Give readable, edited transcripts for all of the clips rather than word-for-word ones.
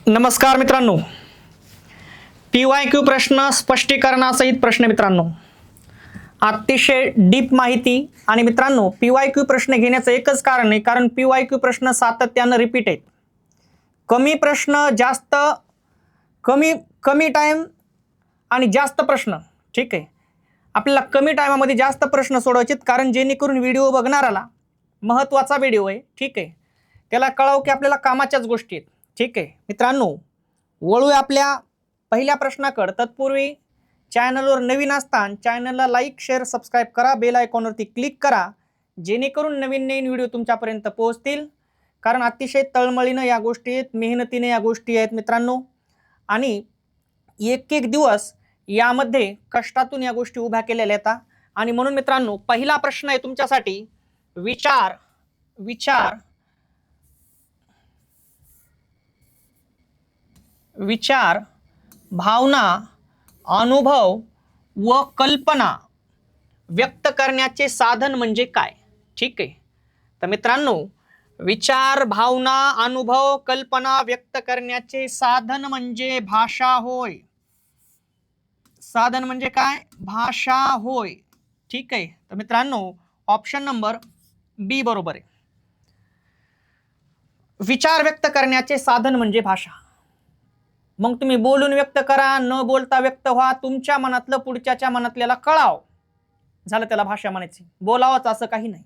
नमस्कार मित्रांनो, PYQ प्रश्न स्पष्टीकरणासहित प्रश्न मित्रांनो, अतिशय डीप माहिती। आणि मित्रांनो, PYQ प्रश्न घेण्याचं एकच कारण आहे, कारण PYQ प्रश्न सातत्याने रिपीट आहेत। कमी प्रश्न जास्त कमी टाइम आणि जास्त प्रश्न, ठीक आहे। आपल्याला कमी टाइममध्ये जास्त प्रश्न सोडवायचे, कारण जेणेकरून व्हिडिओ बघणाराला महत्त्वाचा व्हिडिओ आहे, ठीक आहे, त्याला कळावं की आपल्याला कामाच्याच गोष्टी आहेत, ठीक आहे। मित्रांनो, वळूया आपल्या पहिल्या प्रश्नाकडे। तत्पूर्वी चॅनलवर नवीन असताना चॅनलला लाईक शेअर सबस्क्राईब करा, बेल आयकॉनवरती क्लिक करा, जेणेकरून नवीन व्हिडिओ तुमच्यापर्यंत पोहोचतील। कारण अतिशय तळमळीनं या गोष्टी आहेत, मेहनतीने या गोष्टी आहेत मित्रांनो, आणि एक एक दिवस यामध्ये कष्टातून या गोष्टी उभ्या केलेल्या आहेत। आणि म्हणून मित्रांनो, पहिला प्रश्न आहे तुमच्यासाठी, विचार, भावना, अनुभव व कल्पना व्यक्त करण्याचे साधन म्हणजे काय? ठीक आहे। तर मित्रांनो, विचार, भावना, अनुभव, कल्पना व्यक्त करण्याचे साधन म्हणजे भाषा होय। साधन म्हणजे काय? भाषा होय, ठीक आहे। तर मित्रांनो, ऑप्शन नंबर बी बरोबर आहे। विचार व्यक्त करण्याचे साधन म्हणजे भाषा। मग तुम्ही बोलून व्यक्त करा, न बोलता व्यक्त व्हा, तुमच्या मनातलं पुढच्याच्या मनातल्याला कळाव, झालं त्याला भाषा म्हणायची। बोलावंच असं काही नाही,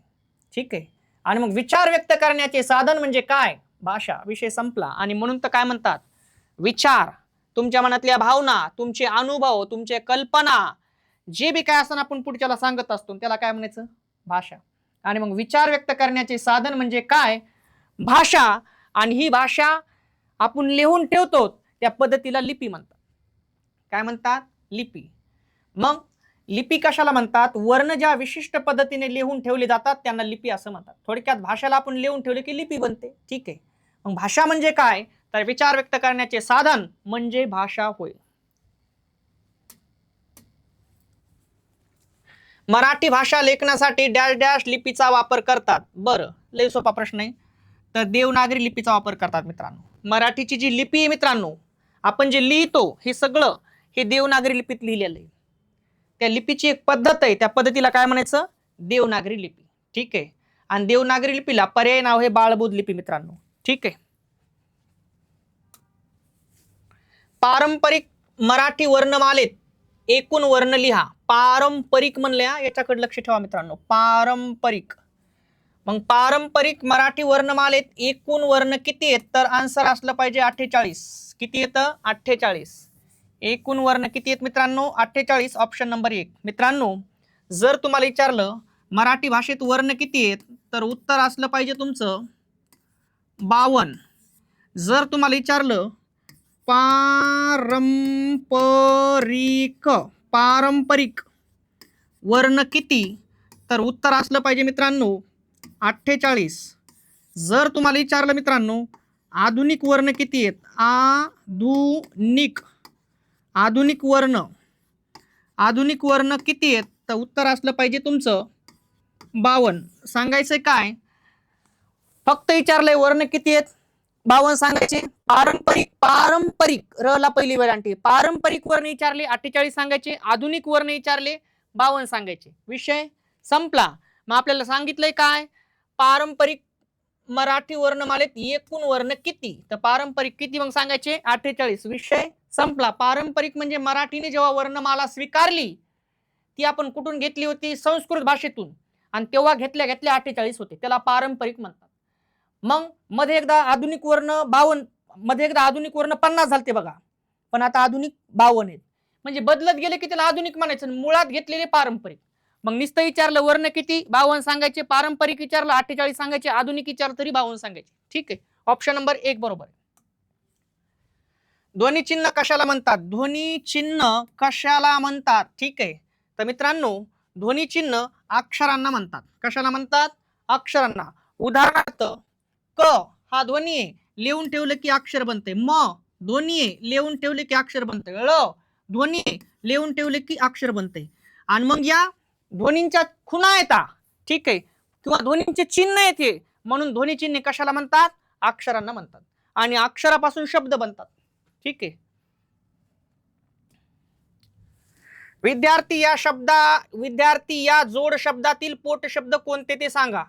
ठीक आहे। आणि मग विचार व्यक्त करण्याचे साधन म्हणजे काय? भाषा, विषय संपला। आणि म्हणून तर काय म्हणतात, विचार, तुमच्या मनातल्या भावना, तुमचे अनुभव, तुमचे कल्पना, जे बी काय असं आपण पुढच्याला सांगत असतो त्याला काय म्हणायचं? भाषा। आणि मग विचार व्यक्त करण्याचे साधन म्हणजे काय? भाषा। आणि ही भाषा आपण लिहून ठेवतो, त्या पद्धतीला लिपी म्हणतात। काय म्हणतात? लिपी। मग लिपी कशाला म्हणतात? वर्ण ज्या विशिष्ट पद्धतीने लिहून ठेवले जातात त्यांना लिपी असं म्हणतात। थोडक्यात भाषेला आपण लिहून ठेवले की लिपी बनते, ठीक आहे। मग भाषा म्हणजे काय? तर विचार व्यक्त करण्याचे साधन म्हणजे भाषा होय। मराठी भाषा लेखनासाठी डॅश डॅश लिपीचा वापर करतात। बरं, लय सोपा प्रश्न आहे। तर देवनागरी लिपीचा वापर करतात मित्रांनो। मराठीची जी लिपी आहे मित्रांनो, आपण जे लिहितो हे सगळं हे देवनागरी लिपीत लिहिलेलं आहे। त्या लिपीची एक पद्धत आहे, त्या पद्धतीला काय म्हणायचं? देवनागरी लिपी, ठीक आहे। आणि देवनागरी लिपीला पर्याय नाव हे बाळबोध लिपी मित्रांनो, ठीक आहे। पारंपरिक मराठी वर्णमालेत एकूण वर्ण लिहा। पारंपरिक म्हणल्या, याच्याकडे लक्ष ठेवा मित्रांनो, पारंपरिक। मग पारंपरिक मराठी वर्णमालेत एकूण वर्ण किती आहेत? तर आन्सर असलं पाहिजे 48। किती येतं? 48। एकूण वर्ण किती आहेत मित्रांनो? 48। Option number 1। मित्रांनो, जर तुम्हाला विचारलं मराठी भाषेत वर्ण किती आहेत, तर उत्तर असलं पाहिजे तुमचं 52। जर तुम्हाला विचारलं पारंपरिक वर्ण किती, तर उत्तर असलं पाहिजे मित्रांनो 48। जर तुम्हाला विचारलं मित्रांनो आधुनिक वर्ण किती आहेत, आधुनिक वर्ण किती आहेत, तर उत्तर असलं पाहिजे तुमचं 52। सांगायचंय काय? फक्त विचारलंय वर्ण किती आहेत, 52 सांगायचे। पारंपरिक र ला पहिली वेळ आणते, पारंपरिक वर्ण विचारले 48 सांगायचे, आधुनिक वर्ण विचारले 52 सांगायचे, विषय संपला। मग आपल्याला सांगितलंय काय? पारंपरिक मराठी वर्णमालेत एकूण वर्ण किती, तर पारंपरिक किती मग सांगायचे 48, विषय संपला। पारंपरिक म्हणजे मराठीने जेव्हा वर्णमाला स्वीकारली, ती आपण कुठून घेतली होती? संस्कृत भाषेतून, आणि तेव्हा घेतल्या 48 होते, त्याला पारंपरिक म्हणतात। मग मध्ये एकदा आधुनिक वर्ण 52, मध्ये एकदा आधुनिक वर्ण 50 झालते बघा, पण आता आधुनिक 52 आहेत, म्हणजे बदलत गेले की त्याला आधुनिक म्हणायचं, मुळात घेतलेले पारंपरिक। मग नुसतं विचारलं वर्ण किती, 52 सांगायचे, पारंपरिक विचारलं 48 सांगायचे, आधुनिक विचारलं तरी 52 सांगायचे, ठीक आहे। ऑप्शन नंबर 1 बरोबर आहे। ध्वनी चिन्ह कशाला म्हणतात? ध्वनी चिन्ह कशाला म्हणतात, ठीक आहे। तर मित्रांनो, ध्वनी चिन्ह अक्षरांना म्हणतात। कशाला म्हणतात? अक्षरांना। उदाहरणार्थ, क हा ध्वनी आहे, लिहून ठेवलं की अक्षर बनते। म ध्वनी आहे, लिहून ठेवले की अक्षर बनते। ळ ध्वनी आहे, लिहून ठेवले की अक्षर बनते। आणि मग या ध्वनींच्या खुणा येतात, ठीक आहे, किंवा ध्वनींचे चिन्ह येते, म्हणून ध्वनी चिन्ह कशाला म्हणतात? अक्षरांना म्हणतात। आणि अक्षरापासून शब्द बनतात. ठीक आहे. विद्यार्थी या जोड शब्दातील पोट शब्द कोणते ते सांगा.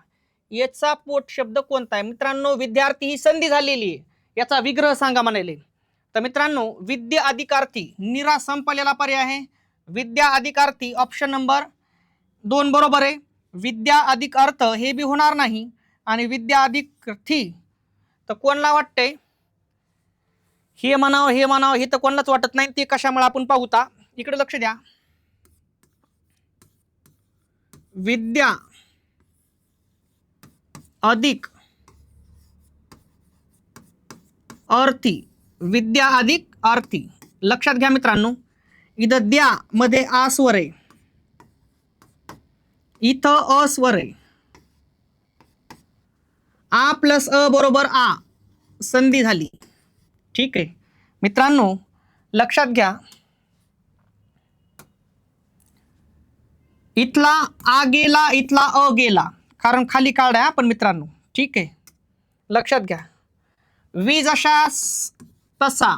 याचा पोट शब्द कोणता आहे मित्रांनो? विद्यार्थी ही संधी झालेली आहे, याचा विग्रह सांगा म्हणाले. तर मित्रांनो विद्या अधिकार्थी निरा संपलेला पर्याय आहे. विद्या अधिकार्थी ऑप्शन नंबर 2 बरोबर आहे. विद्या अधिक अर्थ हे बी होणार नाही आणि विद्या अधिक थी तर कोणाला वाटतंय हे म्हणावं हे तर कोणालाच वाटत नाही. ते कशामुळे आपण पाहूता. इकडे लक्ष द्या. विद्या अधिक अर्थी, विद्या अधिक अर्थी. लक्षात घ्या मित्रांनो, इथं द्या मध्ये आ स्वर आहे, इथं अ स्वर आहे. आ प्लस अ बरोबर आ, संधी झाली. ठीक आहे मित्रांनो, लक्षात घ्या. इथला आ गेला, इथला अ गेला, कारण खाली कार्ड आहे पण मित्रांनो. ठीक आहे, लक्षात घ्या. वी जशा तसा.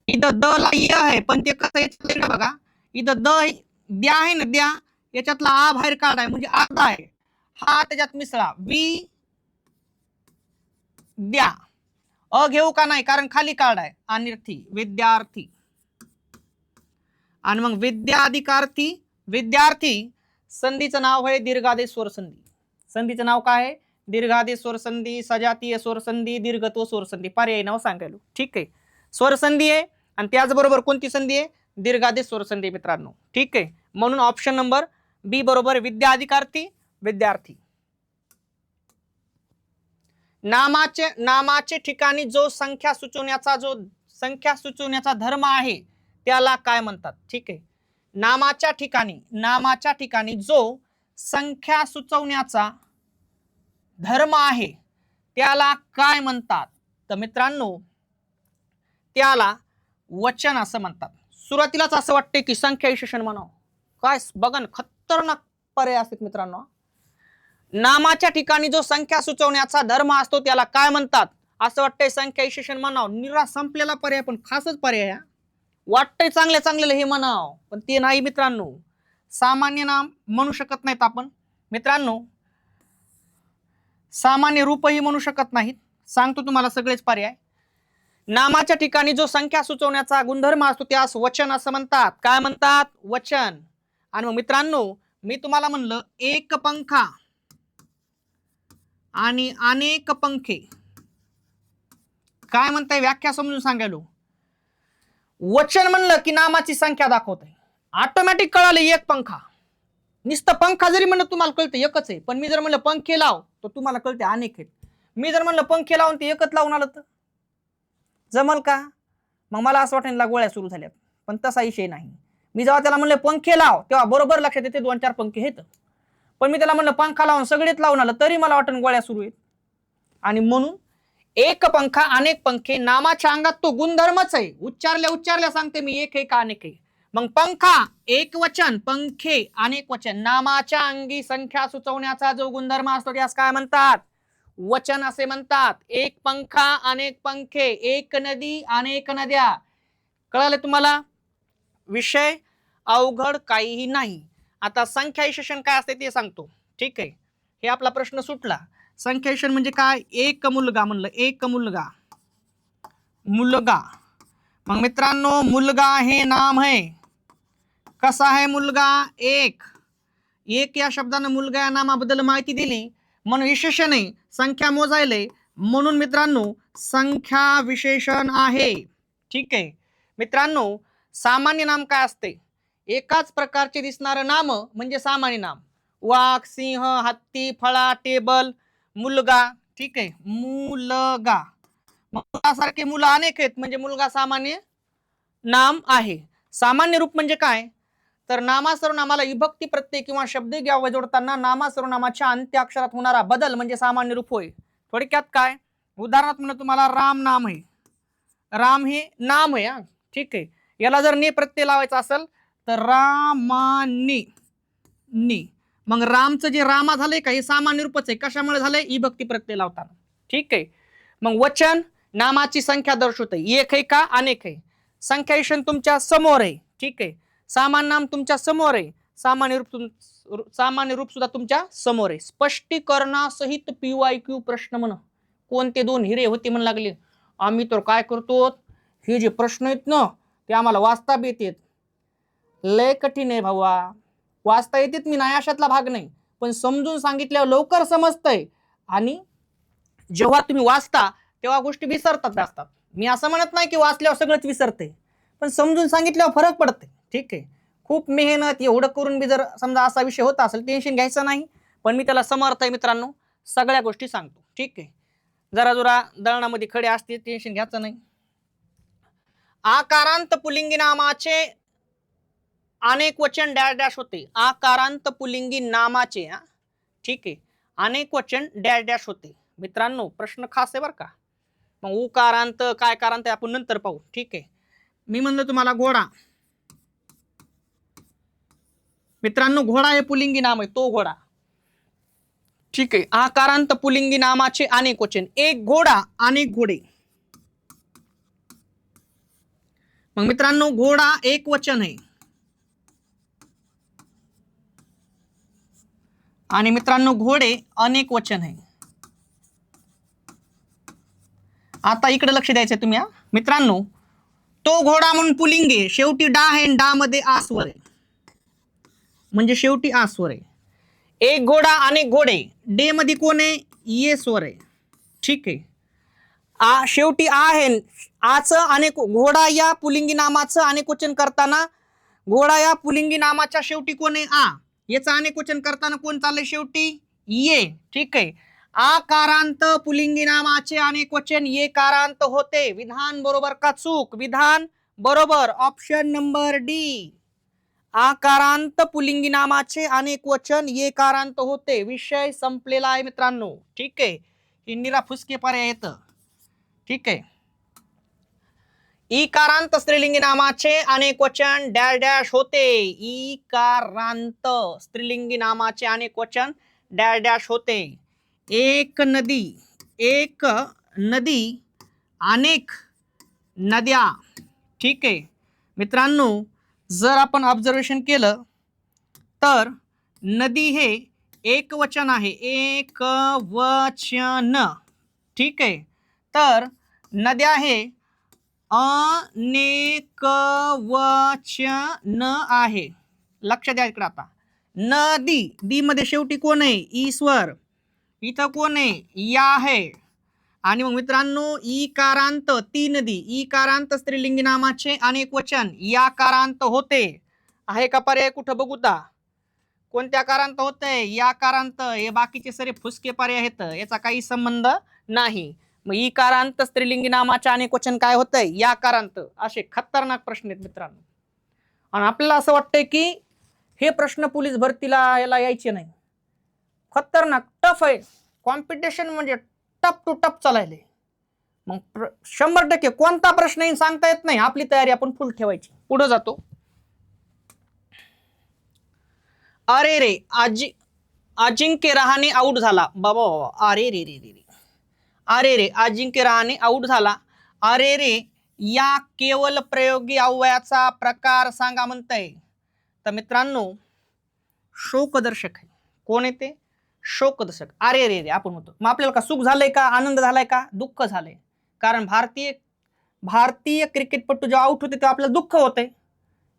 इथं द ला य आहे पण ते कसं येतं बघा. इथं द्या आहे ना, द्या याच्यातला आ बाहेर काढाय म्हणजे अर्धा आहे, हा त्याच्यात मिसळा. वी द्या. अ घेऊ का नाही, कारण खाली काढाय. अनिर्थी विद्यार्थी. आणि मग विद्या अधिकार्थी विद्यार्थी संधीचं नाव आहे दीर्घादेश स्वर संधी. संधीचं नाव काय आहे? दीर्घादेश स्वर संधी, सजातीय स्वर संधी, दीर्घत्व स्वर संधी. पर्यायी नाव सांगायलो. ठीक आहे, स्वर संधी आहे आणि त्याचबरोबर कोणती संधी आहे? दीर्घादेश स्वर संधी मित्रांनो. ठीक आहे, म्हणून ऑप्शन नंबर बी बरोबर. विद्या अधिकार्थी विद्यार्थी. नामाचे ठिकाणी जो संख्या सुचवण्याचा धर्म आहे त्याला काय म्हणतात? ठीक आहे, नामाच्या ठिकाणी जो संख्या सुचवण्याचा धर्म आहे त्याला काय म्हणतात? तर मित्रांनो त्याला वचन असं म्हणतात. सुरुवातीलाच असं वाटते की संख्या विशेषण म्हणावं, काय बघा ना, खतरनाक पर्याय असतात मित्रांनो. नामाच्या ठिकाणी जो संख्या सुचवण्याचा धर्म असतो त्याला काय म्हणतात असं वाटतंय? संख्या विशेषण म्हणाव. निरा संपलेला पर्याय पण खासच पर्याय. वाटतंय चांगलं हे म्हणाव पण ते नाही मित्रांनो. सामान्य नाम म्हणू शकत नाहीत आपण मित्रांनो, सामान्य रूपही म्हणू शकत नाहीत. सांगतो तुम्हाला सगळेच पर्याय. नामाच्या ठिकाणी जो संख्या सुचवण्याचा गुणधर्म असतो त्यास वचन असं म्हणतात. काय म्हणतात? वचन. आणि मग मित्रांनो मी तुम्हाला म्हणलं एक पंखा आणि अनेक पंखे, काय म्हणताय व्याख्या समजून सांगायलो. वचन म्हणलं की नामाची संख्या दाखवत आहे, ऑटोमॅटिक कळालं एक पंखा. नुसतं पंखा जरी म्हणलं तुम्हाला कळतं एकच आहे, पण मी जर म्हणलं पंखे लाव तर तुम्हाला कळते अनेक आहेत. मी जर म्हणलं पंखे लावून ते एकच लावून आलं तर जमल का? मग मला असं वाटायला गोळ्या सुरू झाल्यात, पण तसा विषय नाही. मी जेव्हा त्याला म्हणलं पंखे लाव तेव्हा बरोबर लक्षात येते 2-4 पंखे आहेत, पण मी त्याला म्हणलं पंखा लावून सगळेच लावून आलं तरी मला वाटण गोळ्या सुरू आहेत. आणि म्हणून एक पंखा अनेक पंखे नामाच्या अंगात तो गुणधर्मच आहे. उच्चारल्या सांगते मी, एक आहे का अनेक आहे. मग पंखा एक वचन, पंखे अनेक वचन. नामाच्या अंगी संख्या सुचवण्याचा जो गुणधर्म असतो त्यास काय म्हणतात? वचन असे म्हणतात. एक पंखा अनेक पंखे, एक नदी अनेक नद्या. कळालं तुम्हाला? विषय अवघड काहीही नाही. आता संख्या विशेषण काय असते ते सांगतो. ठीक आहे, हे आपला प्रश्न सुटला. संख्या विशेषण म्हणजे काय? एक मुलगा म्हणलं, एक मुलगा. मग मित्रांनो मुलगा हे नाम आहे. कसा आहे मुलगा? एक या शब्दानं मुलगा या नामाबद्दल माहिती दिली म्हणून विशेषण आहे. संख्या मोजायले म्हणून मित्रांनो संख्या विशेषण आहे. ठीक आहे मित्रांनो, सामान्य नाम काय असते? एकाच प्रकारचे दिसणारं नाम म्हणजे सामान्य नाम. वाघ, सिंह, हत्ती, फळा, टेबल, मुलगा. ठीक आहे, मुलगा. मुलासारखे मुलं अनेक आहेत म्हणजे मुलगा सामान्य नाम आहे. सामान्य रूप म्हणजे काय? तर नामासर्वनामाला विभक्ती प्रत्यय किंवा शब्द ज्ञाव जोडताना नामासर्वनामाच्या अंत्य अक्षरात होणारा बदल म्हणजे सामान्य रूप होय. थोडक्यात काय? उदाहरणार्थ म्हणलं तुम्हाला राम नाम आहे, राम हे नाम आहे. ठीक आहे, याला जर ने प्रत्यय लावायचा असेल तर रामानी नी. मग रामचं जे रामा झालंय का हे सामान्य रूपच आहे. कशामुळे झालंय? विभक्ती प्रत्यय लावताना. ठीक आहे, मग वचन नामाची संख्या दर्शवते, एक आहे का अनेक आहे. संख्या ईशन तुमच्या समोर आहे, ठीक आहे. सामान्य नाम तुमच्या समोर आहे, सामान्य रूप सुद्धा तुमच्या समोर आहे. स्पष्टीकरणासहित PYQ प्रश्न म्हण. कोणते दोन हिरे होते म्हणू लागले. आम्ही तर काय करतो, हे जे प्रश्न आहेत ना ते आम्हाला वाचता बी येतात. लय कठीण आहे भावा, वाचता येतात मी नाही अशातला भाग नाही, पण समजून सांगितल्यावर लवकर समजतंय. आणि जेव्हा तुम्ही वाचता तेव्हा गोष्टी विसरतात असतात. मी असं म्हणत नाही की वाचल्यावर सगळंच विसरते, पण समजून सांगितल्यावर फरक पडते, ठीक आहे. खूप मेहनत एवढं करून बी जर समजा असा विषय होता असेल टेन्शन घ्यायचं नाही, पण मी त्याला समर्थ आहे मित्रांनो, सगळ्या गोष्टी सांगतो, ठीक आहे. जरा दळणामध्ये खडे असते टेन्शन घ्यायचं नाही. आकारांत पुल्लिंगी नामाचे अनेक वचन डॅश डॅश होते. आकारांत पुल्लिंगी नामाचे, ठीक आहे, अनेक वचन डॅश डॅश होते. मित्रांनो प्रश्न खास आहे बरं का. मग उकारांत काय कारांत आपण नंतर पाहू, ठीक आहे. मी म्हणलं तुम्हाला घोडा. मित्रांनो घोडा हे पुल्लिंगी नाम आहे, तो घोडा, ठीक आहे. आकारांत पुल्लिंगी नामाचे अनेक वचन, एक घोडा अनेक घोडे. मग मित्रांनो घोडा एक वचन आहे, आणि मित्रांनो घोडे अनेक वचन आहे. आता इकडे लक्ष द्यायचं तुम्ही. मित्रांनो तो घोडा म्हणून पुल्लिंग आहे, शेवटी डा आहे, डा मध्ये आस्वर आहे, म्हणजे शेवटी आस्वर आहे. एक घोडा अनेक घोडे, डे मध्ये कोण आहे, ये स्वर आहे, ठीक आहे. शेवटी आहे, आच अनेक, घोडा या पुल्लिंगी नामाचं अनेक वचन करताना घोडा या पुल्लिंगी नामाच्या शेवटी कोण आहे, आ. याचं अनेक वचन करताना कोण चाललंय शेवटी, ये, ठीक आहे. आकारांत पुल्लिंगी नामाचे अनेक वचन ये कारांत होते. विधान बरोबर का चूक, विधान बरोबर, ऑप्शन नंबर डी. आकारांत पुल्लिंगी नामाचे अनेक वचन ये कारांत होते. विषय संपलेला आहे मित्रांनो, ठीक आहे. हिंदीला फुसके पर्याय येत, ठीक आहे. इकारांत स्त्रीलिंगी नामाचे अनेक वचन डॅश डॅश होते. इकारांत स्त्रीलिंगी नामाचे अनेक वचन डॅश डॅश होते. एक नदी, एक नदी अनेक नद्या, ठीक आहे. मित्रांनो जर आपण ऑब्झर्वेशन केलं तर नदी हे एक वचन आहे, एक वचन, ठीक आहे. तर नद्या हे अनेक वचन आहे. लक्ष द्या इकडे. आता नदी, दी मध्ये शेवटी कोण आहे, ईश्वर. इथं कोण आहे, या आहे. आणि मग मित्रांनो इकारांत, ती नदी, इकारांत स्त्रीलिंगी नामाचे अनेक वचन या कारांत होते. आहे का पर्याय कुठं बघू ता, कोणत्या कारांत होते, या कारांत. हे बाकीचे सरे फुसके पर्याय आहेत, याचा काही संबंध नाही. मग इकारांत स्त्रीलिंगी नामाचे अनेक वचन काय होतंय, या कारांत. असे खतरनाक प्रश्न आहेत मित्रांनो. आणि आपल्याला असं वाटतंय की हे प्रश्न पोलीस भरतीला याला यायचे नाही. खतरनाक टफ आहे, कॉम्पिटिशन म्हणजे टप टू टप चालायले. मग 100% कोणता प्रश्न येईल सांगता येत नाही. आपली तयारी आपण फुल ठेवायची. पुढे जातो. अरे रे अजिंक्य रहाणे आउट झाला. बाबा अरे रे रे रे, अरे रे अजिंक्य रहाणे आउट झाला. अरे रे या केवल प्रयोगी अव्ययाचा प्रकार सांगा म्हणतंय. तर मित्रांनो शोकदर्शक आहे. कोण येते, शोकदर्शक. अरे रे रे आपण म्हणतो. मग आपल्याला का सुख झालंय का, आनंद झालाय का, दुःख झालंय. कारण भारतीय क्रिकेटपटू जेव्हा आउट होते तेव्हा आपल्याला दुःख होतंय,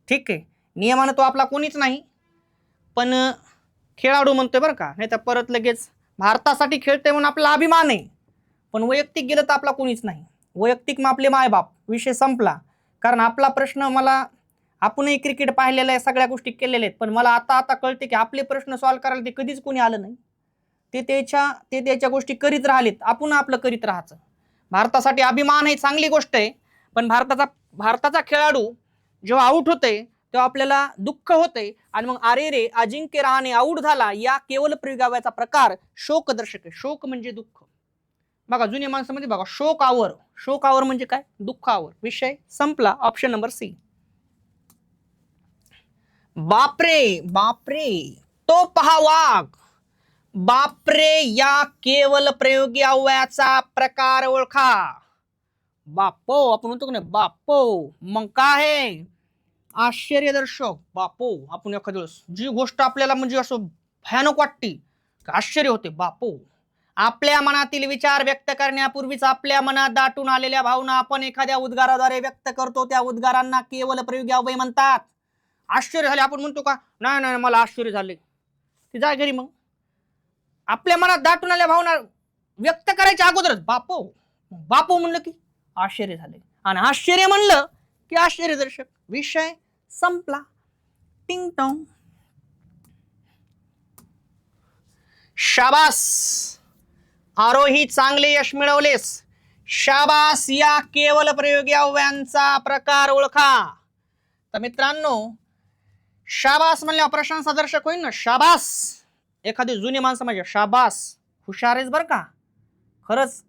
ठीक आहे. नियमानं तो आपला कोणीच नाही, पण खेळाडू म्हणतोय बरं का, नाही तर परत लगेच भारतासाठी खेळतोय म्हणून आपला अभिमान आहे. पण वैयक्तिक गेलं तर आपला कोणीच नाही. वैयक्तिक मग आपले मायबाप, विषय संपला. कारण आपला प्रश्न, मला आपणही क्रिकेट पाहिलेलं आहे, सगळ्या गोष्टी केलेल्या आहेत, पण मला आता कळते की आपले प्रश्न सॉल्व्ह करायला ते कधीच कोणी आलं नाही. ते त्याच्या गोष्टी करीत राहिलेत, आपण आपलं करीत राहायचं. भारतासाठी अभिमान आहे, चांगली गोष्ट आहे. पण भारताचा खेळाडू जेव्हा आउट होते तेव्हा आपल्याला दुःख होते. आणि मग अरे रे अजिंक्य रहाणे आउट झाला या केवल प्रयोगाव्याचा प्रकार शोकदर्शक आहे. शोक म्हणजे दुःख. बघा जुन्या माणसामध्ये बघा शोक आवर म्हणजे काय, दुःख आवर. विषय संपला. Option number C. बापरे बापरे तो पहा वाघ. बापरे या केवल प्रयोगी अव्ययाचा प्रकार ओळखा. बापो आपण म्हणतो की नाही बापो, मग काय आहे आश्चर्यदर्शक. बापो आपण एखाद्या वेळेस जी गोष्ट आपल्याला म्हणजे असं भयानक वाटते, आश्चर्य होते. बापो आपल्या मनातील विचार व्यक्त करण्यापूर्वीच आपल्या मनात दाटून आलेल्या भावना आपण एखाद्या उद्गाराद्वारे व्यक्त करतो. त्या उद्गारांना केवल प्रयोगी अव्यय म्हणतात. आश्चर्य झाले आपण म्हणतो का नाही नाही मला आश्चर्य झाले, ती जा घरी. मग आपल्या मनात दाटून आल्या भावना व्यक्त करायच्या अगोदरच बापो, बापो म्हणलं की आश्चर्य झाले, आणि आश्चर्य म्हणलं की आश्चर्यदर्शक. विषय संपला. टिंग टॉंग. शाबास आरोही, चांगले यश मिळवलेस. शाबास. या केवल प्रयोगी अव्ययांचा प्रकार ओळखा. तर मित्रांनो शाबास म्हणल्यावर प्रशंसादर्शक होईल ना. शाबास. एखादी जुनी माणसं म्हणजे शाबास हुशार आहेस बर का, खरंच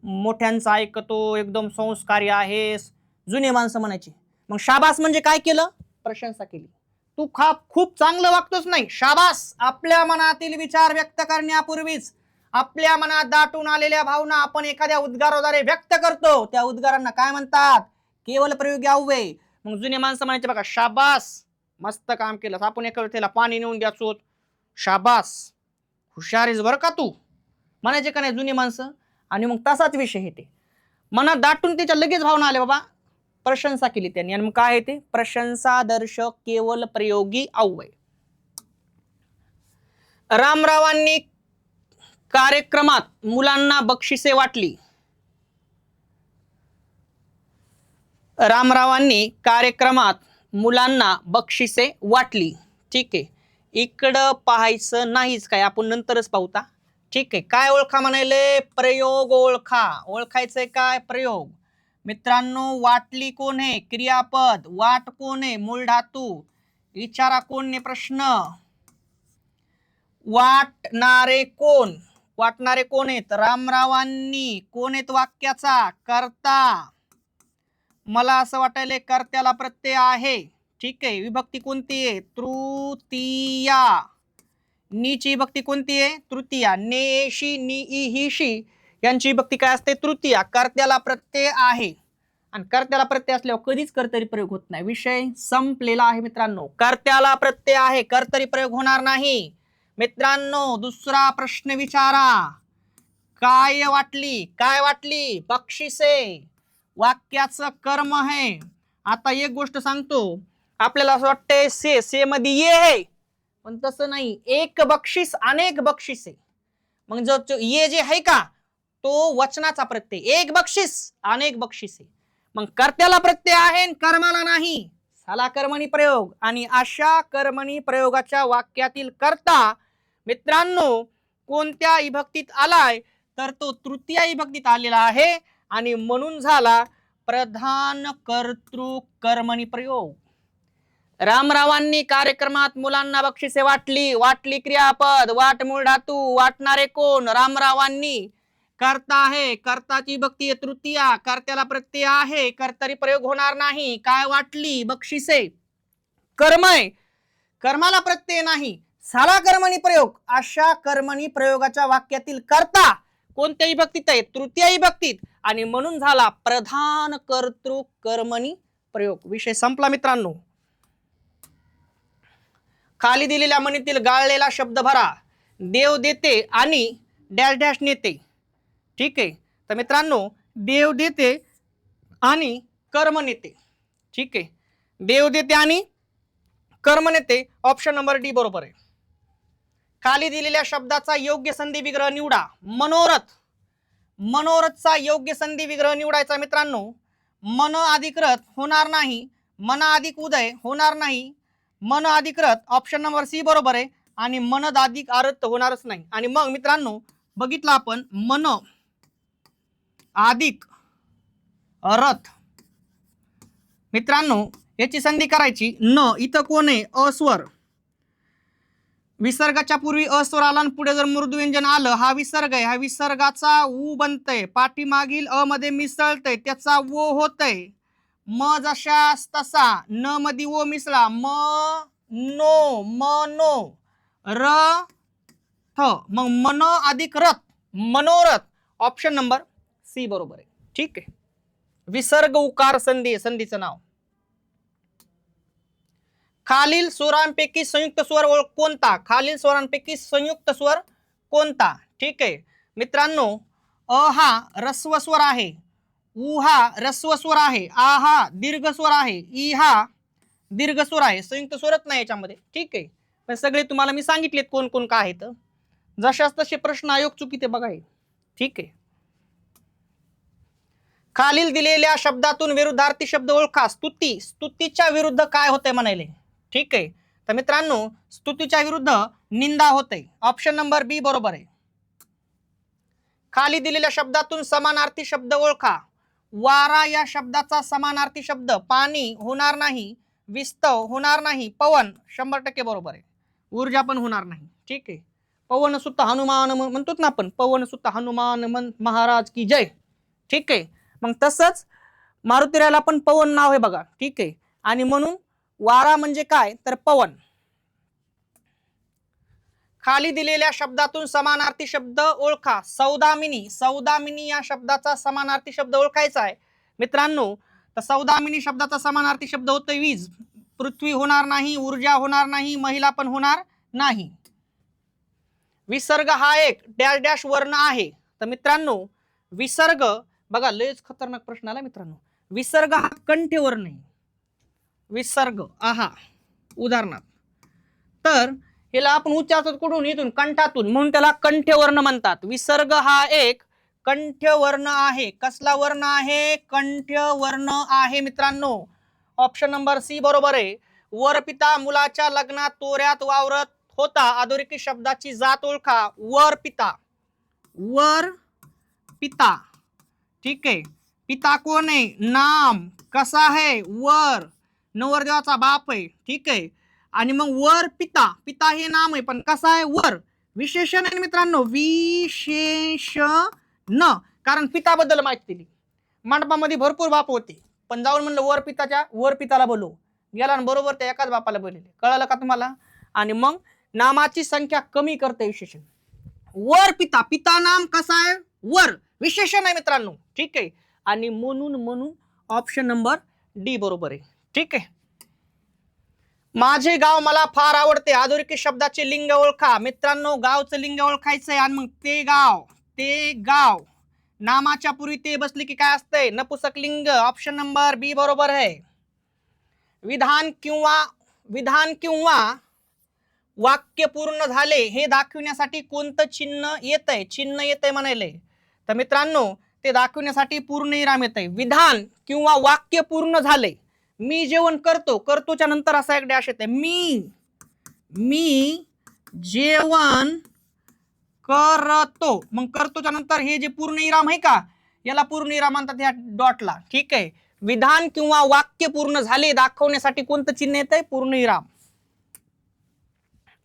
मोठ्यांचं ऐकतो, एकदम संस्कारी आहेस, जुने माणसं म्हणायची. मग शाबास म्हणजे काय केलं, प्रशंसा केली. तू खूप चांगलं वागतोस नाही, शाबास. आपल्या मनातील विचार व्यक्त करण्यापूर्वीच आपल्या मनात दाटून आलेल्या भावना आपण एखाद्या उद्गाराद्वारे व्यक्त करतो. त्या उद्गारांना काय म्हणतात, केवल प्रयोगी अव्यय. मग जुने माणसं म्हणायचे बघा शाबास मस्त काम केलं. आपण एका त्याला पाणी नेऊन द्याचो, शाबास हुशार आहेस बरं का तू, म्हणायचे का नाही जुनी माणसं. आणि मग तसाच विषय येते, मनात दाटून त्याच्या लगेच भावना आल्या, बाबा प्रशंसा केली त्यांनी, आणि मग काय येते प्रशंसादर्शक केवल प्रयोगी अव्यय. रामरावांनी कार्यक्रमात मुलांना बक्षिसे वाटली. रामरावांनी कार्यक्रमात मुलांना बक्षिसे वाटली. ठीक आहे, इकडं पाहायचं नाहीच काय, आपण नंतरच पाहूता. ठीक आहे, काय ओळखा म्हणाले, प्रयोग ओळखा. ओळखायचंय काय, प्रयोग. मित्रांनो वाटली कोण आहे, क्रियापद. वाट कोण आहे, मूळ धातू. विचारा कोण ने प्रश्न. वाटणारे कोण, वाटणारे कोण आहेत, रामरावांनी. कोण आहेत वाक्याचा, कर्ता. मला असं वाटायले कर्त्याला प्रत्यय आहे. ठीक आहे, विभक्ती कोणती आहे, तृतीया. नीची विभक्ती कोणती आहे, तृतीया. नेशी निशी यांची विभक्ती काय असते, तृतीया. कर्त्याला प्रत्यय आहे, आणि कर्त्याला प्रत्यय असल्यावर कधीच कर्तरी प्रयोग होत नाही. विषय संपलेला आहे मित्रांनो. कर्त्याला प्रत्यय आहे, कर्तरी प्रयोग होणार नाही. मित्रांनो दुसरा प्रश्न विचारा. काय वाटली, काय वाटली, बक्षिसे. वाक्याचं कर्म आहे. आता एक गोष्ट सांगतो, आपल्याला असं वाटतंय से मध्ये ये आहे, पण तसं नाही. एक बक्षीस अनेक बक्षिसे. मग जो ये जे आहे का तो वचनाचा प्रत्यय. एक बक्षीस अनेक बक्षिसे. मग कर्त्याला प्रत्यय आहे, कर्माला नाही. साला कर्मणी प्रयोग. आणि अशा कर्मणी प्रयोगाच्या वाक्यातील कर्ता मित्रांनो कोणत्या विभक्तीत आलाय, तर तो तृतीय विभक्तीत आलेला आहे, आणि म्हणून झाला प्रधान कर्तृ कर्मणी प्रयोग. रामरावांनी कार्यक्रमात मुलांना बक्षिसे वाटली. वाटली क्रियापद, वाट मूळ धातू. वाटणारे कोण, रामरावांनी. कर्ता आहे, कर्ताची विभक्ती आहे तृतीया. कर्त्याला प्रत्यय आहे, कर्तरी प्रयोग होणार नाही. काय वाटली, बक्षिसे. कर्म आहे, कर्माला प्रत्यय नाही. साला कर्मणी प्रयोग. अशा कर्मणी प्रयोगाच्या वाक्यातील कर्ता कोणत्या विभक्तीत आहे, तृतीय विभक्तीत, आणि म्हणून झाला प्रधान कर्तृ कर्मणी प्रयोग. विषय संपला मित्रांनो. खाली दिलेल्या म्हणीतील गाळलेला शब्द भरा. देव देते आणि डॅश डॅश नेते. ठीक आहे, तर मित्रांनो देव देते आणि कर्म नेते. ठीक आहे, देव देते आणि कर्म नेते. ऑप्शन नंबर डी बरोबर आहे. खाली दिलेल्या शब्दाचा योग्य संधी विग्रह निवडा. मनोरथ. मनोरथचा योग्य संधी विग्रह निवडायचा मित्रांनो. मन अधिक रथ होणार नाही, मन अधिक उदय होणार नाही, मन अधिक रथ ऑप्शन नंबर सी बरोबर आहे, आणि मनद अधिक आरत होणारच नाही. आणि मग मित्रांनो बघितलं आपण मन अधिक रथ, मित्रांनो याची संधी करायची. न इथं कोण आहे, अस्वर. विसर्गाच्या पूर्वी अस्वर आला आणि पुढे जर मृदू व्यंजन आलं, हा विसर्ग आहे. हा विसर्गाचा उ बनतय, पाठीमागील अ मध्ये मिसळतय, त्याचा वो होतय. म जशास तसा, न मध्ये वो मिसळा, म नो, म नो, र थ, मग मनो अधिक रथ, मनोरथ ऑप्शन नंबर सी बरोबर आहे. ठीक आहे, विसर्ग उकार संधी, संधीचं नाव. खालील स्वरांपैकी संयुक्त स्वर कोणता? खालील स्वरांपैकी संयुक्त स्वर कोणता? ठीक आहे मित्रांनो, अ हा रस्व स्वर आहे, उ हा रस्व स्वर आहे, आ हा दीर्घ स्वर आहे, ई हा दीर्घ स्वर आहे. संयुक्त स्वरच नाही याच्यामध्ये. ठीक आहे, पण सगळे तुम्हाला मी सांगितलेत कोण कोण काय आहेत. जशाच तसे प्रश्न आयोग चुकीते बघा. ठीक आहे, खालील दिलेल्या शब्दातून विरुद्धार्थी शब्द ओळखा. स्तुती, स्तुतीच्या विरुद्ध काय होते म्हणाले. ठीक आहे, तर मित्रांनो स्तुतीच्या विरुद्ध निंदा होते. ऑप्शन नंबर बी बरोबर आहे. खाली दिलेल्या शब्दातून समानार्थी शब्द ओळखा. वारा या शब्दाचा समानार्थी शब्द पाणी होणार नाही, विस्तव होणार नाही, पवन 100% बरोबर आहे. ऊर्जा पण होणार नाही. ठीक आहे, पवन सुत हनुमान म्हणतो ना आपण, पवन सुत हनुमान महाराज की जय. ठीक आहे, मग तसंच मारुतीराला पण पवन नाव आहे बघा. ठीक आहे, आणि म्हणून वारा म्हणजे काय तर पवन. खाली दिलेल्या शब्दातून समानार्थी शब्द ओळखा. सौदामिनी, सौदामिनी या शब्दाचा समानार्थी शब्द ओळखायचा आहे मित्रांनो. तर सौदामिनी शब्दाचा समानार्थी शब्द होतो वीज. पृथ्वी होणार नाही, ऊर्जा होणार नाही, महिला पण होणार नाही. विसर्ग हा एक डॅश डॅश वर्ण आहे. तर मित्रांनो विसर्ग बघा, लयच खतरनाक प्रश्न आला मित्रांनो. विसर्ग हा कंठ वर्ण आहे. विसर्ग आहा उदाहरणार्थ, तर याला आपण उच्चारतो कुठून? इथून कंठातून, म्हणून त्याला कंठवर्ण म्हणतात. विसर्ग हा एक कंठवर्ण आहे. कसला वर्ण आहे? कंठवर्ण आहे मित्रांनो. ऑप्शन नंबर सी बरोबर आहे. वर पिता मुलाच्या लग्नात तोऱ्यात वावरत होता. अधोरेखित शब्दाची जात ओळखा. वर पिता, वर पिता. ठीक आहे, पिता कोण आहे? नाम. कसा आहे? वर, नवरदेवाचा बाप आहे. ठीक आहे, आणि मग वर पिता, पिता हे नाम आहे पण कसा आहे? वर. विशेषण आहे मित्रांनो, विशेषण. कारण पिताबद्दल माहिती दिली. मंडपामध्ये भरपूर बाप होते, पण जाऊन म्हणलं वर पिताच्या, वर पिताला बोलू गेला आणि बरोबर त्या एकाच बापाला बोलले. कळलं का तुम्हाला? आणि मग नामाची संख्या कमी करते विशेषण. वर पिता, पिता नाम कसा आहे? वर. विशेषण आहे मित्रांनो. ठीक आहे, आणि म्हणून ऑप्शन नंबर डी बरोबर आहे. ठीक आहे, माझे गाव मला फार आवडते. अधोरेखित शब्दाचे लिंग ओळखा. मित्रांनो गावचं लिंग ओळखायचंय, आणि मग ते गाव, ते गाव नामाच्या पूर्वी ते बसले की काय असतंय? नपुसक लिंग. ऑप्शन नंबर बी बरोबर आहे. विधान किंवा वाक्य पूर्ण झाले हे दाखविण्यासाठी कोणतं चिन्ह येतंय? चिन्ह येतंय म्हणाले. तर मित्रांनो ते दाखविण्यासाठी पूर्णविराम येतंय. विधान किंवा वाक्य पूर्ण झाले. मी जेवण करतो, करतोच्या नंतर असा एक डॅश येते. मी जेवण करतो, मग करतोच्या नंतर हे जे पूर्णविराम आहे का, याला पूर्णविराम म्हणतात या डॉटला. ठीक आहे, विधान किंवा वाक्य पूर्ण झाले दाखवण्यासाठी कोणतं चिन्ह येतंय? पूर्णविराम.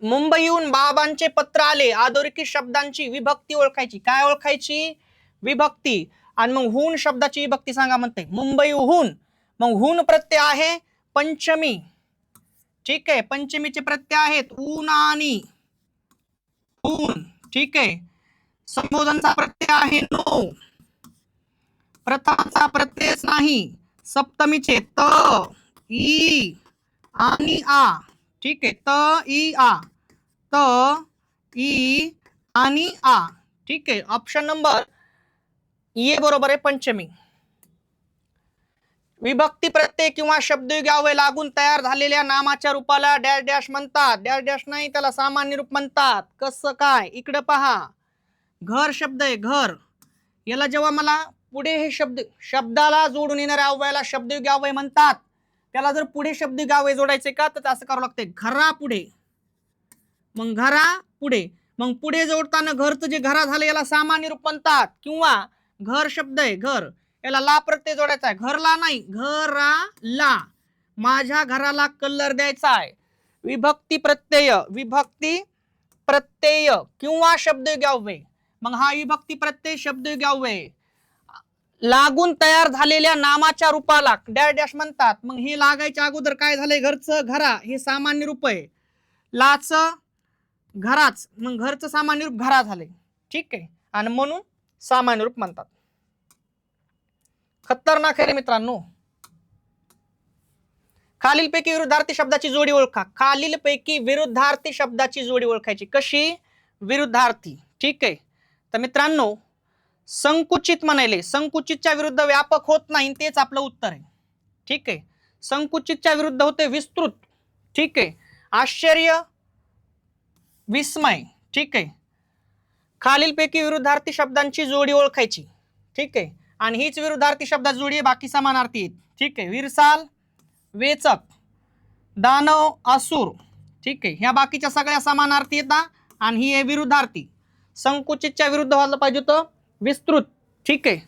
मुंबईहून बाबांचे पत्र आले. अधोरेखित शब्दांची विभक्ती ओळखायची. काय ओळखायची? विभक्ती. आणि मग हून शब्दाची विभक्ती सांगा म्हणते. मुंबईहून, मग हून प्रत्यय आहे पंचमी. ठीक आहे, पंचमीचे प्रत्यय आहेत ऊन आणि ऊन. ठीक आहे, संबोधनचा प्रत्यय आहे नो. प्रथमाचा प्रत्ययच नाही. सप्तमीचे त, ई आणि आ. ठीक आहे, त, ई, आ, त, ई आणि आ. ठीक आहे, ऑप्शन नंबर ए बरोबर आहे, पंचमी. विभक्ती प्रत्यय किंवा शब्दयुगी अव्यय लागून तयार झालेल्या नामाच्या रूपाला डॅश डॅश म्हणतात. डॅश डॅश नाही, त्याला सामान्य रूप म्हणतात. कसं काय? इकडे पहा, घर शब्द आहे, घर. याला जेव्हा मला पुढे हे शब्दाला जोडून येणाऱ्या अव्ययाला शब्दयुगी अव्यय म्हणतात. त्याला जर पुढे शब्दयुगी अव्यय जोडायचे का, तर असं करावं लागतंय. घरा पुढे, मग घरा पुढे, मग पुढे जोडताना घरचं जे घरा झालं याला सामान्य रूप म्हणतात. किंवा घर शब्द आहे, घर, याला ला प्रत्यय जोडायचा आहे. घरला नाही, घराला. माझ्या घराला कलर द्यायचा आहे. विभक्ती प्रत्यय किंवा शब्दयुगी अव्यय. मग हा विभक्ती प्रत्यय शब्दयुगी अव्यय लागून तयार झालेल्या नामाच्या रूपाला डॅश डॅश म्हणतात. मग हे लागायच्या अगोदर काय झालंय? घरचं, घरा हे सामान्य रूप आहे. लाच घराच, मग घरचं सामान्य रूप घरा झाले. ठीक आहे, आणि म्हणून सामान्य रूप म्हणतात. खतरनाक आहे रे मित्रांनो. खालीलपैकी विरुद्धार्थी शब्दाची जोडी ओळखा. खालीलपैकी विरुद्धार्थी शब्दाची जोडी ओळखायची. कशी? विरुद्धार्थी. ठीक आहे. तर मित्रांनो संकुचित म्हणाले, संकुचितच्या विरुद्ध व्यापक होत नाही, तेच आपलं उत्तर आहे. ठीक आहे. संकुचितच्या विरुद्ध होते विस्तृत. ठीक आहे. आश्चर्य, विस्मय. ठीक आहे. खालीलपैकी विरुद्धार्थी शब्दांची जोडी ओळखायची. ठीक आहे. आणि हीच विरुद्धार्थी शब्दाची जोडी आहे, बाकी समानार्थी आहेत. ठीक आहे. विरसाल, वेचक, दानव, असुर. ठीक आहे. ह्या बाकीच्या सगळ्या समानार्थी येतात आणि ही आहे विरुद्धार्थी. संकुचितच्या विरुद्ध व्हायला पाहिजे होतं विस्तृत. ठीक आहे.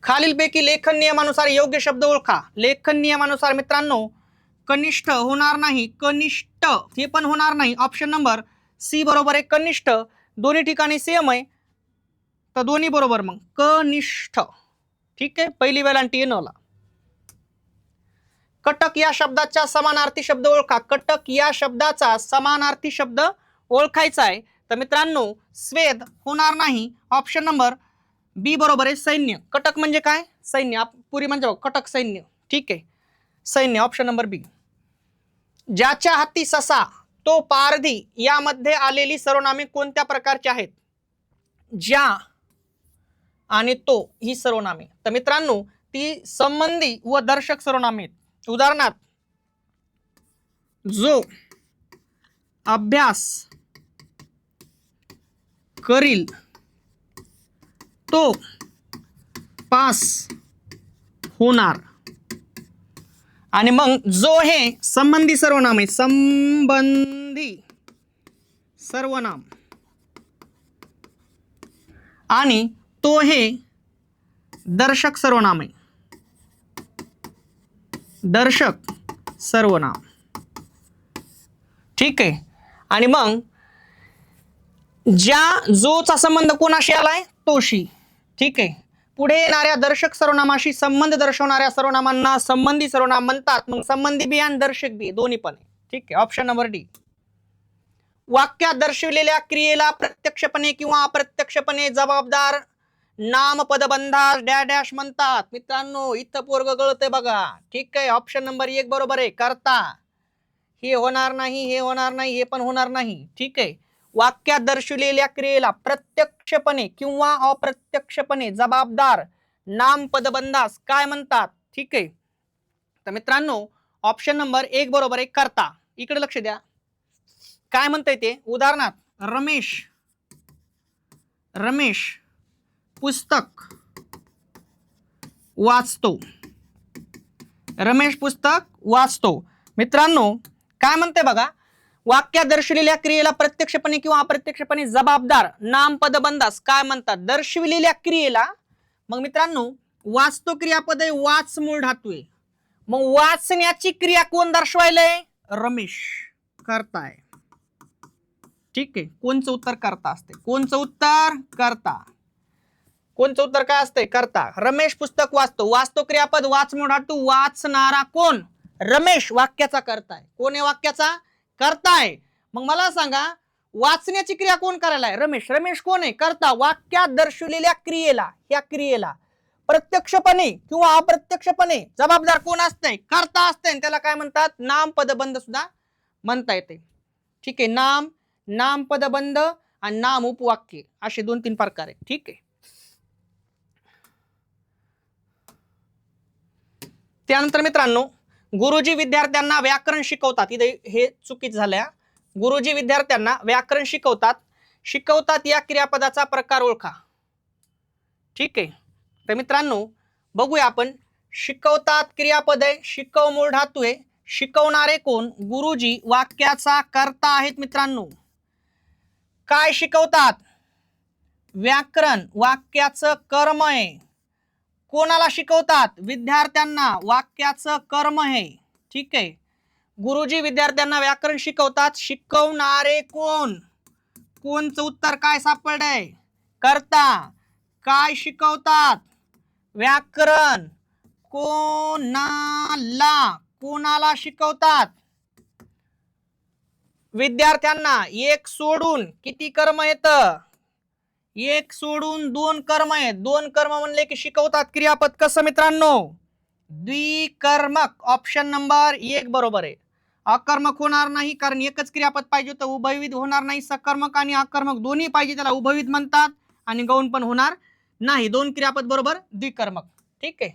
खालीलपैकी लेखन नियमानुसार योग्य शब्द ओळखा. लेखन नियमानुसार मित्रांनो कनिष्ठ होणार नाही, कनिष्ठ हे पण होणार नाही. ऑप्शन नंबर सी बरोबर आहे. कनिष्ठ दोन्ही ठिकाणी सेम आहे तर दोन्ही बरोबर. मग कनिष्ठ. ठीक आहे. पहिली वेलांटी येणला. कटक या शब्दाचा समानार्थी शब्द ओळखा. कटक या शब्दाचा समानार्थी शब्द ओळखायचा आहे. तर मित्रांनो स्वेद होणार नाही. ऑप्शन नंबर बी बरोबर आहे. सैन्य. कटक म्हणजे काय? सैन्य. पुरी म्हणजे कटक सैन्य. ठीक आहे. सैन्य. ऑप्शन नंबर बी. ज्याच्या हाती ससा तो पारधी यामध्ये आलेली सर्वनामे कोणत्या प्रकारची आहेत? ज्या आणि तो ही सर्वनामे. तर मित्रांनो ती संबंधी व दर्शक सर्वनामे आहेत. उदाहरणार्थ जो अभ्यास करील तो पास होणार. आणि मग जो हे संबंधी सर्वनाम आहे. संबंधी सर्वनाम आणि तो हे दर्शक सर्वनाम आहे. दर्शक सर्वनाम. ठीक आहे. आणि मग ज्या जोचा संबंध कोणाशी आलाय? तोशी. ठीक आहे. पुढे येणाऱ्या दर्शक सर्वनामाशी संबंध दर्शवणाऱ्या सर्वनामांना संबंधी सर्वनाम म्हणतात. मग संबंधी बी आणि दर्शक बी दोन्ही पण आहे. ठीक आहे. Option number D. वाक्यात दर्शविलेल्या क्रियेला प्रत्यक्षपणे किंवा अप्रत्यक्षपणे जबाबदार नाम पदबंधास डॅश डॅश म्हणतात. मित्रांनो इथं पोरग गळतंय बघा. ठीक आहे. ऑप्शन नंबर 1 बरोबर आहे. करता. हे होणार नाही, हे होणार नाही, हे पण होणार नाही. ठीक आहे. वाक्यात दर्शविलेल्या क्रियेला प्रत्यक्षपणे किंवा अप्रत्यक्षपणे जबाबदार नाम पदबंधास काय म्हणतात? ठीक आहे. तर मित्रांनो ऑप्शन नंबर 1 बरोबर आहे. करता. इकडे लक्ष द्या काय म्हणताय ते. उदाहरणार्थ रमेश पुस्तक वाचतो. रमेश पुस्तक वाचतो. मित्रांनो काय म्हणते बघा. वाक्यात दर्शविलेल्या क्रियेला प्रत्यक्षपणे किंवा अप्रत्यक्षपणे जबाबदार नाम पदबंधास काय म्हणतात? दर्शविलेल्या क्रियेला. मग मित्रांनो वाचतो क्रियापद आहे. वाच मूळ धातू आहे. मग वाचण्याची क्रिया कोण दर्शवायलंय? रमेश. करताय. ठीक आहे. कोणचं उत्तर? करता असते. कोणचं उत्तर? करता. कोणचं उत्तर काय असते? करता. रमेश पुस्तक वाचतो. वाचतो क्रियापद, वाच मूळ धातू. वाचणारा कोण? रमेश. वाक्याचा करताय. कोण आहे वाक्याचा? करताय. मग मला सांगा वाचण्याची क्रिया कोण करायला आहे? रमेश. रमेश कोण आहे? करता. वाक्यात दर्शविलेल्या क्रियेला, या क्रियेला प्रत्यक्षपणे किंवा अप्रत्यक्षपणे जबाबदार कोण असतंय? करता असतंय. त्याला काय म्हणतात? नाम पदबंध सुद्धा म्हणता येते. ठीक आहे. नाम पदबंध आणि नाम उपवाक्य असे 2-3 प्रकार आहेत. ठीक आहे. त्यानंतर मित्रांनो गुरुजी विद्यार्थ्यांना व्याकरण शिकवतात. इथे हे चुकीच झालंय. गुरुजी विद्यार्थ्यांना व्याकरण शिकवतात या क्रियापदाचा प्रकार ओळखा. ठीक आहे. तर मित्रांनो बघूया आपण. शिकवतात क्रियापद आहे. शिकव मूळ धातू आहे. शिकवणारे कोण? गुरुजी. वाक्याचा कर्ता आहेत. मित्रांनो काय शिकवतात? व्याकरण. वाक्याचं कर्म आहे. कोणाला शिकवतात? विद्यार्थ्यांना. वाक्याचं कर्म आहे. ठीक आहे. गुरुजी विद्यार्थ्यांना व्याकरण शिकवतात. शिकवणारे कोण? कोणचं उत्तर काय सापडलंय? करता. काय शिकवतात? व्याकरण. कोणाला शिकवतात? विद्यार्थ्यांना. एक सोडून किती कर्म येतं? एक सोडून दोन कर्म आहेत. दोन कर्म म्हणले की शिकवतात क्रियापद कसं मित्रांनो, द्विकर्मक. ऑप्शन नंबर 1 बरोबर आहे. अकर्मक होणार नाही कारण एकच क्रियापद पाहिजे तर उभयविध होणार नाही. सकर्मक आणि अकर्मक दोन्ही पाहिजे त्याला उभयविध म्हणतात आणि गौण पण होणार नाही. दोन क्रियापद बरोबर द्विकर्मक. ठीक आहे.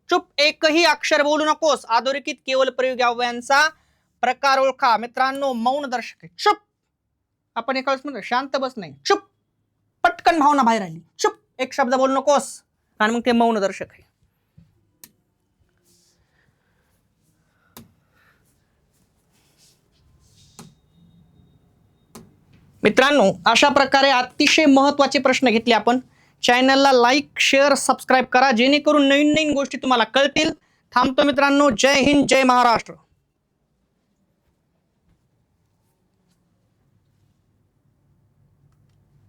चुप एकही अक्षर बोलू नकोस. अधोरेखित केवळ प्रयोग अव्ययांचा प्रकार ओळखा. मित्रांनो मौन दर्शक आहे. चुप. आपण एका वेळेस म्हणतो शांत बस नाही, चुप. पटकन भावना बाहेर आली, चुप. एक शब्द बोलू नकोस आणि मग ते मौन दर्शक आहे. मित्रांनो अशा प्रकारे अतिशय महत्वाचे प्रश्न घेतले आपण. चॅनलला लाईक शेअर सबस्क्राईब करा जेणेकरून नवीन नवीन गोष्टी तुम्हाला कळतील. थांबतो मित्रांनो. जय हिंद जय महाराष्ट्र.